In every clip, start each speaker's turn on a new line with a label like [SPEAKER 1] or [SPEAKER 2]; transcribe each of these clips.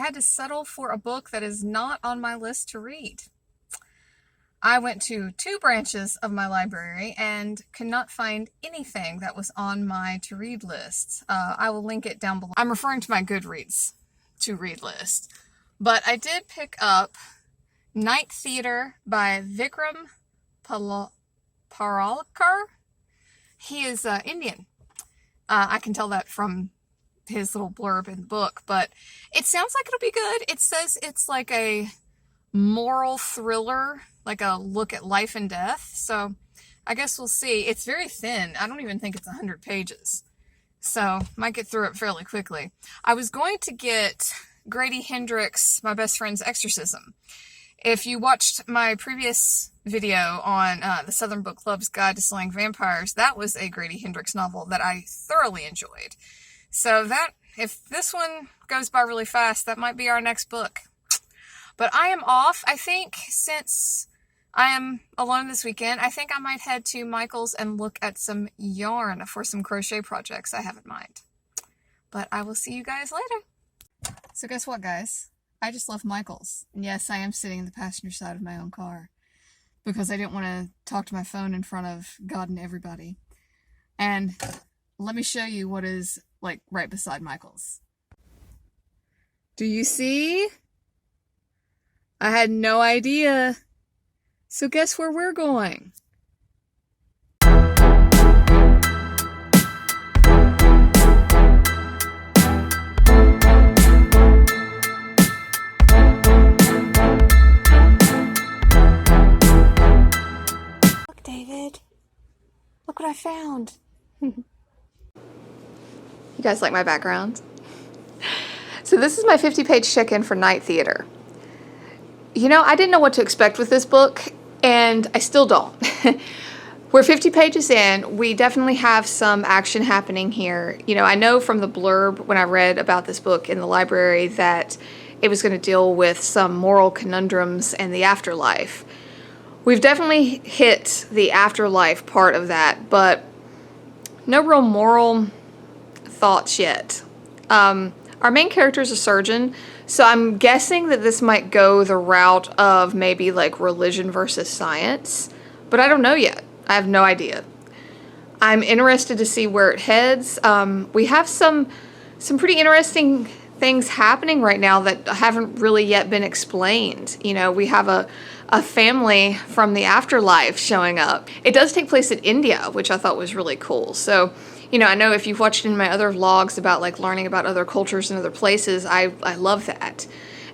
[SPEAKER 1] had to settle for a book that is not on my list to read. I went to 2 branches of my library and could not find anything that was on my to-read list. I will link it down below. I'm referring to my Goodreads to-read list. But I did pick up Night Theater by Vikram Paralkar. He is Indian. I can tell that from his little blurb in the book, but it sounds like it'll be good. It says it's like a moral thriller, like a look at life and death. So I guess we'll see. It's very thin. I don't even think it's 100 pages. So might get through it fairly quickly. I was going to get Grady Hendrix, My Best Friend's Exorcism. If you watched my previous video on the Southern Book Club's Guide to Slaying Vampires, that was a Grady Hendrix novel that I thoroughly enjoyed. So that, if this one goes by really fast, that might be our next book. But I am off. I think since I am alone this weekend, I think I might head to Michael's and look at some yarn for some crochet projects I have in mind. But I will see you guys later. So guess what, guys? I just left Michael's. And yes, I am sitting in the passenger side of my own car because I didn't want to talk to my phone in front of God and everybody. And let me show you what is like right beside Michael's. Do you see? I had no idea. So guess where we're going? Look, David. Look what I found. You guys like my background? So this is my 50-page check-in for Night Theater. You know, I didn't know what to expect with this book, and I still don't. We're 50 pages in. We definitely have some action happening here. You know, I know from the blurb when I read about this book in the library that it was going to deal with some moral conundrums and the afterlife. We've definitely hit the afterlife part of that, but no real moral thoughts yet. Our main character is a surgeon, so I'm guessing that this might go the route of maybe like religion versus science, but I don't know yet. I have no idea. I'm interested to see where it heads. We have some pretty interesting things happening right now that haven't really yet been explained. You know, we have a family from the afterlife showing up. It does take place in India, which I thought was really cool. So, you know, I know if you've watched in my other vlogs about like learning about other cultures and other places, I love that.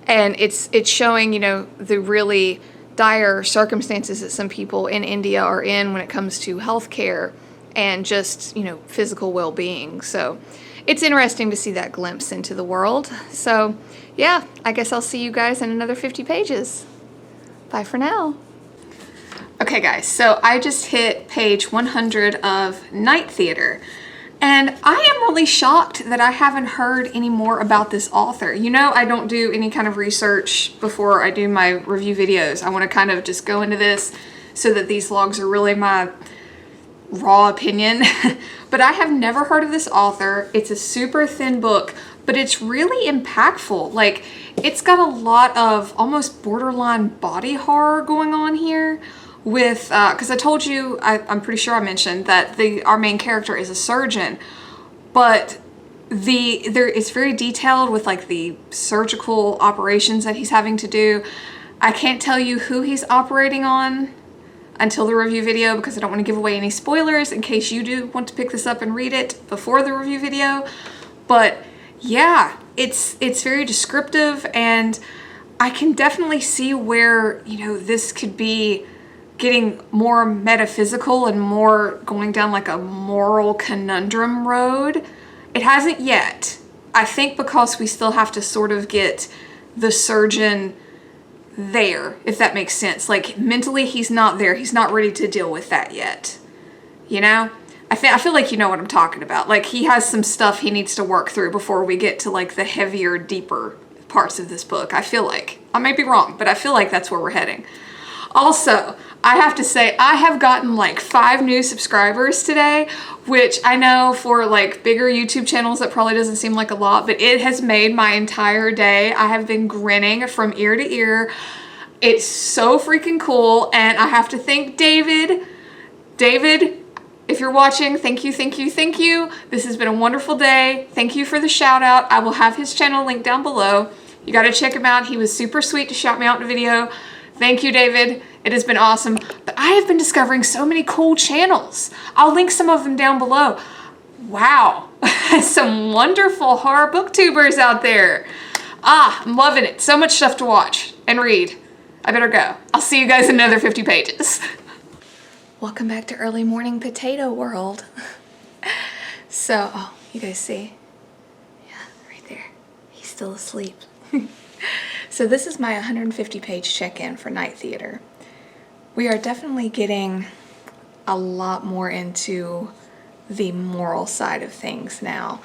[SPEAKER 1] And it's showing, you know, the really dire circumstances that some people in India are in when it comes to healthcare and just, you know, physical well-being. So it's interesting to see that glimpse into the world. So yeah, I guess I'll see you guys in another 50 pages. Bye for now. Okay guys, so I just hit page 100 of Night Theater. And I am really shocked that I haven't heard any more about this author. You know, I don't do any kind of research before I do my review videos. I want to kind of just go into this so that these vlogs are really my raw opinion. But I have never heard of this author. It's a super thin book, but it's really impactful. Like, it's got a lot of almost borderline body horror going on here. With, because I told you, I'm pretty sure I mentioned that our main character is a surgeon, but it's very detailed with like the surgical operations that he's having to do. I can't tell you who he's operating on until the review video because I don't want to give away any spoilers in case you do want to pick this up and read it before the review video. But yeah, it's very descriptive, and I can definitely see where, you know, this could be getting more metaphysical and more going down like a moral conundrum road. It hasn't yet. I think because we still have to sort of get the surgeon there, if that makes sense. Like mentally he's not there. He's not ready to deal with that yet. You know? I feel like you know what I'm talking about. Like he has some stuff he needs to work through before we get to like the heavier, deeper parts of this book. I feel like. I may be wrong, but I feel like that's where we're heading. Also, I have to say, I have gotten like 5 new subscribers today, which I know for like bigger YouTube channels, that probably doesn't seem like a lot, but it has made my entire day. I have been grinning from ear to ear. It's so freaking cool. And I have to thank David. David, if you're watching, thank you, thank you, thank you. This has been a wonderful day. Thank you for the shout out. I will have his channel linked down below. You got to check him out. He was super sweet to shout me out in a video. Thank you, David. It has been awesome. But I have been discovering so many cool channels. I'll link some of them down below. Wow. Some wonderful horror booktubers out there. I'm loving it. So much stuff to watch and read. I better go. I'll see you guys in another 50 pages. Welcome back to early morning potato world. So, oh, you guys see? Yeah, right there. He's still asleep. So this is my 150 page check-in for Night Theater. We are definitely getting a lot more into the moral side of things now.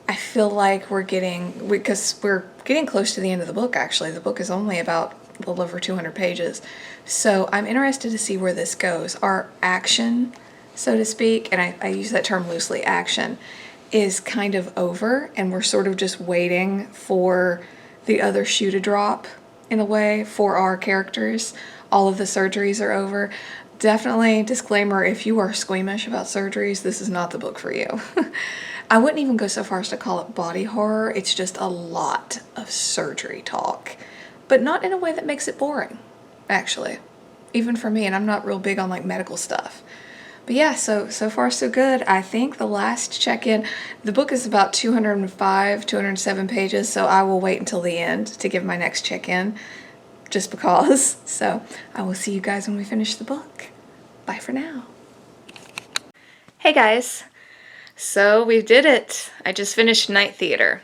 [SPEAKER 1] I feel like because we're getting close to the end of the book actually. The book is only about a little over 200 pages. So I'm interested to see where this goes. Our action, so to speak, and I use that term loosely, action, is kind of over, and we're sort of just waiting for the other shoe to drop in a way for our characters. All of the surgeries are over. Definitely, disclaimer, if you are squeamish about surgeries, this is not the book for you. I wouldn't even go so far as to call it body horror. It's just a lot of surgery talk, but not in a way that makes it boring, actually. Even for me, and I'm not real big on like medical stuff. But yeah, so far so good. I think the last check-in, the book is about 207 pages, so I will wait until the end to give my next check-in, just because. So I will see you guys when we finish the book. Bye for now. Hey guys, so we did it. I just finished Night Theater.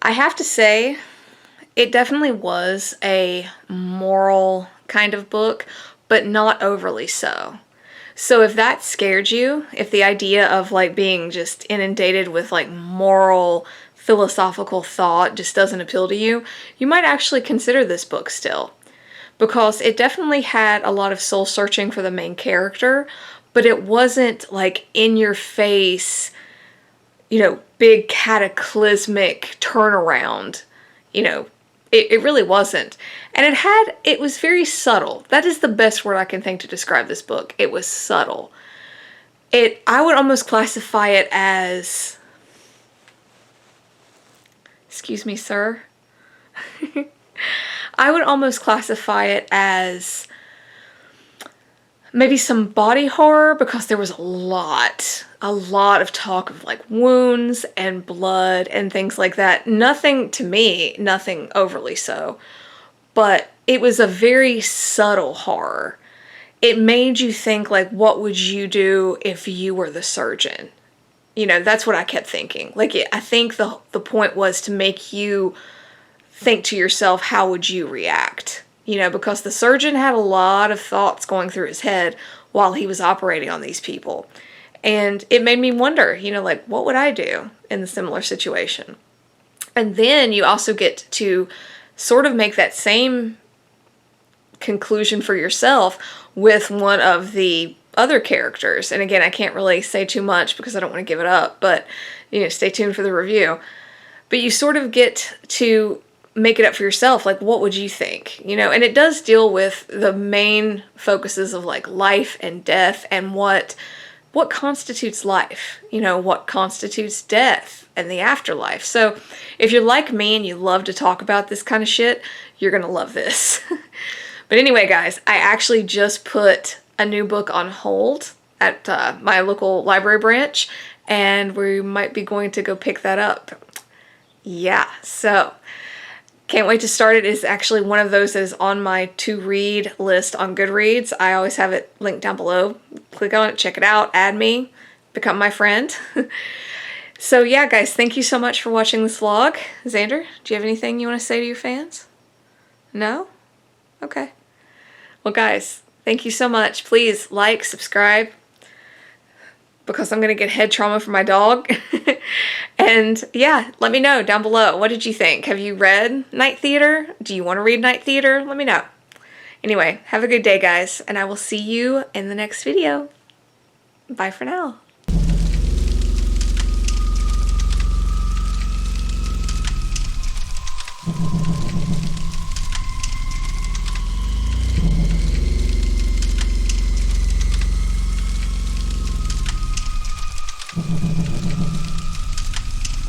[SPEAKER 1] I have to say, it definitely was a moral kind of book, but not overly so. So if that scared you, if the idea of like being just inundated with like moral, philosophical thought just doesn't appeal to you, you might actually consider this book still. Because it definitely had a lot of soul searching for the main character, but it wasn't like in your face, you know, big cataclysmic turnaround, you know. It really wasn't. And it was very subtle. That is the best word I can think to describe this book. It was subtle. I would almost classify it as, excuse me, sir. I would almost classify it as maybe some body horror, because there was a lot of talk of like wounds and blood and things like that. Nothing, to me, nothing overly so, but it was a very subtle horror. It made you think like, what would you do if you were the surgeon? You know, that's what I kept thinking. Like, I think the point was to make you think to yourself, how would you react? You know, because the surgeon had a lot of thoughts going through his head while he was operating on these people. And it made me wonder, you know, like, what would I do in a similar situation? And then you also get to sort of make that same conclusion for yourself with one of the other characters. And again, I can't really say too much because I don't want to give it up, but, you know, stay tuned for the review. But you sort of get to make it up for yourself, like, what would you think? You know, and it does deal with the main focuses of like life and death and what constitutes life, you know, what constitutes death and the afterlife. So if you're like me and you love to talk about this kind of shit, you're gonna love this. But anyway, guys, I actually just put a new book on hold at my local library branch, and we might be going to go pick that up. Yeah, so can't wait to start it. It's actually one of those that is on my to-read list on Goodreads. I always have it linked down below. Click on it, check it out, add me, become my friend. So yeah, guys, thank you so much for watching this vlog. Xander, do you have anything you want to say to your fans? No? Okay. Well, guys, thank you so much. Please like, subscribe, because I'm going to get head trauma from my dog. And yeah, let me know down below. What did you think? Have you read Night Theater? Do you want to read Night Theater? Let me know. Anyway, have a good day, guys, and I will see you in the next video. Bye for now.